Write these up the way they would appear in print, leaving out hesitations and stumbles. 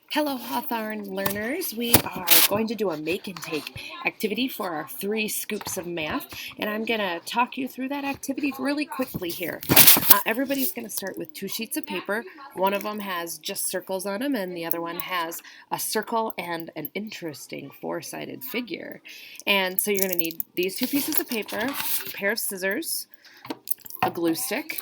Hello, Hawthorne learners. We are going to do a make and take activity for our 3 scoops of math, and I'm going to talk you through that activity really quickly here. Everybody's going to start with 2 sheets of paper. One of them has just circles on them, and the other one has a circle and an interesting 4-sided figure. And so you're going to need these 2 pieces of paper, a pair of scissors, a glue stick,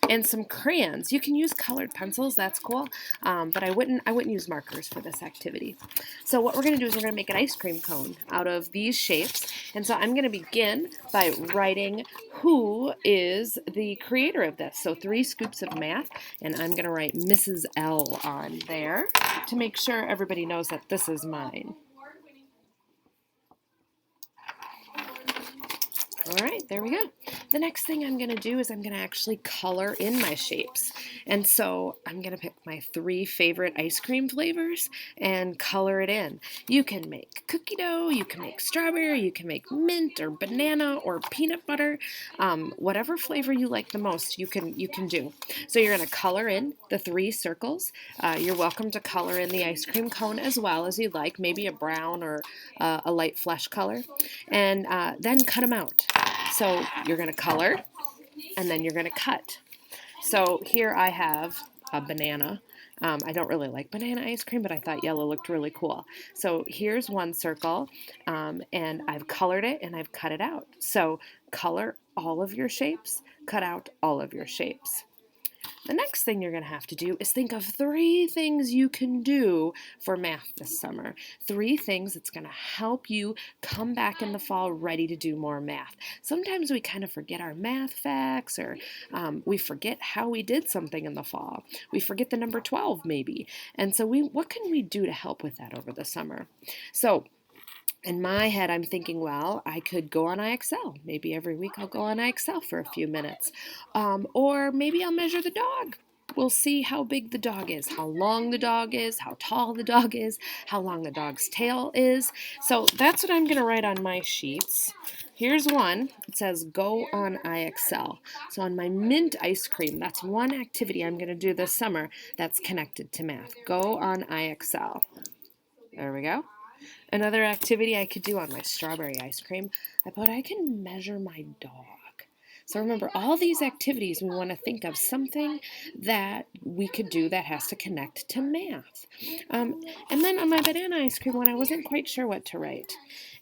and some crayons. You can use colored pencils, that's cool, but I wouldn't use markers for this activity. So what we're going to do is we're going to make an ice cream cone out of these shapes, and so I'm going to begin by writing who is the creator of this. So 3 scoops of math, and I'm going to write Mrs. L on there to make sure everybody knows that this is mine. All right, there we go. The next thing I'm going to do is I'm going to actually color in my shapes. And so I'm going to pick my 3 favorite ice cream flavors and color it in. You can make cookie dough, you can make strawberry, you can make mint or banana or peanut butter. Whatever flavor you like the most, you can do. So you're going to color in the 3 circles. You're welcome to color in the ice cream cone as well as you'd like, maybe a brown or a light flesh color. And then cut them out. So you're going to color, and then you're going to cut. So here I have a banana. I don't really like banana ice cream, but I thought yellow looked really cool. So here's one circle, and I've colored it and I've cut it out. So color all of your shapes, cut out all of your shapes. The next thing you're going to have to do is think of 3 things you can do for math this summer. 3 things that's going to help you come back in the fall ready to do more math. Sometimes we kind of forget our math facts, or we forget how we did something in the fall. We forget the number 12 maybe. And so what can we do to help with that over the summer? So in my head, I'm thinking, well, I could go on IXL. Maybe every week I'll go on IXL for a few minutes. Or maybe I'll measure the dog. We'll see how big the dog is, how long the dog is, how tall the dog is, how long the dog's tail is. So that's what I'm going to write on my sheets. Here's one. It says go on IXL. So on my mint ice cream, that's one activity I'm going to do this summer that's connected to math. Go on IXL. There we go. Another activity I could do on my strawberry ice cream, I thought I can measure my dog. So remember, all these activities, we want to think of something that we could do that has to connect to math. And then on my banana ice cream one, I wasn't quite sure what to write.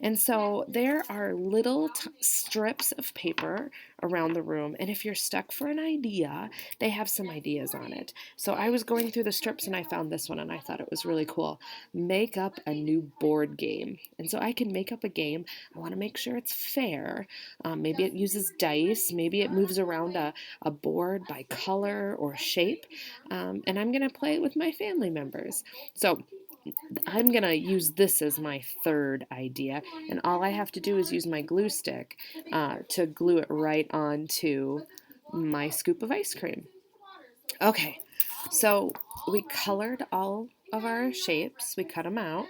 And so there are little strips of paper around the room, and if you're stuck for an idea, they have some ideas on it. So I was going through the strips and I found this one and I thought it was really cool. Make up a new board game. And so I can make up a game. I want to make sure it's fair. Maybe it uses dice. Maybe it moves around a board by color or shape. And I'm going to play it with my family members. So I'm going to use this as my 3rd idea, and all I have to do is use my glue stick to glue it right onto my scoop of ice cream. Okay, so we colored all of our shapes, we cut them out,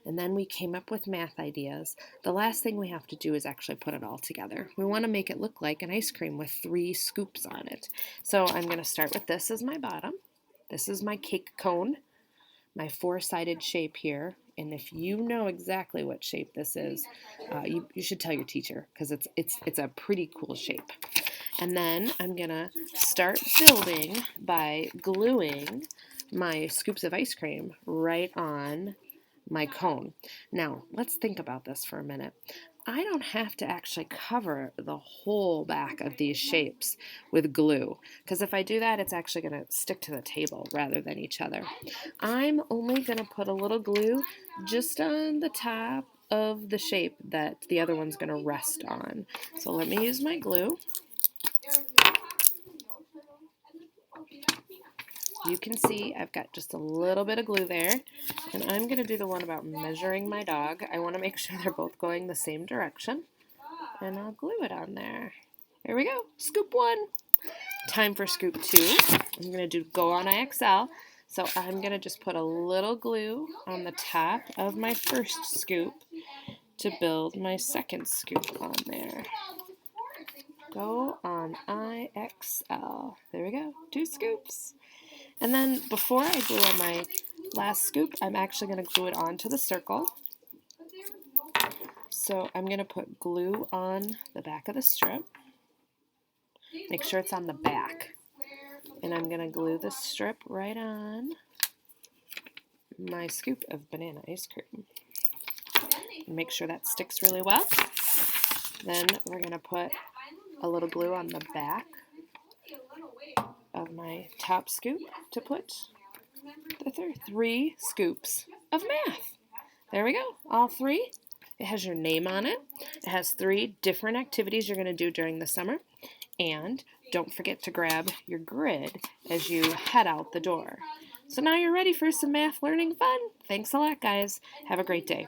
and then we came up with math ideas. The last thing we have to do is actually put it all together. We want to make it look like an ice cream with 3 scoops on it. So I'm going to start with this as my bottom. This is my cake cone, my 4-sided shape here, and if you know exactly what shape this is, you should tell your teacher because it's a pretty cool shape. And then I'm gonna start building by gluing my scoops of ice cream right on my cone. Now let's think about this for a minute. I don't have to actually cover the whole back of these shapes with glue, because if I do that, it's actually going to stick to the table rather than each other. I'm only going to put a little glue just on the top of the shape that the other one's going to rest on. So let me use my glue. You can see I've got just a little bit of glue there, and I'm going to do the one about measuring my dog. I want to make sure they're both going the same direction, and I'll glue it on there. There we go, scoop 1. Time for scoop 2. I'm going to do go on IXL, so I'm going to just put a little glue on the top of my first scoop to build my second scoop on there. Go on IXL. There we go, 2 scoops. And then before I glue on my Last scoop, I'm actually going to glue it onto the circle. So I'm going to put glue on the back of the strip. Make sure it's on the back. And I'm going to glue the strip right on my scoop of banana ice cream. Make sure that sticks really well. Then we're going to put a little glue on the back of my top scoop to put the 3 scoops of math. There we go, all 3. It has your name on it. It has 3 different activities you're going to do during the summer. And don't forget to grab your grid as you head out the door. So now you're ready for some math learning fun. Thanks a lot, guys. Have a great day.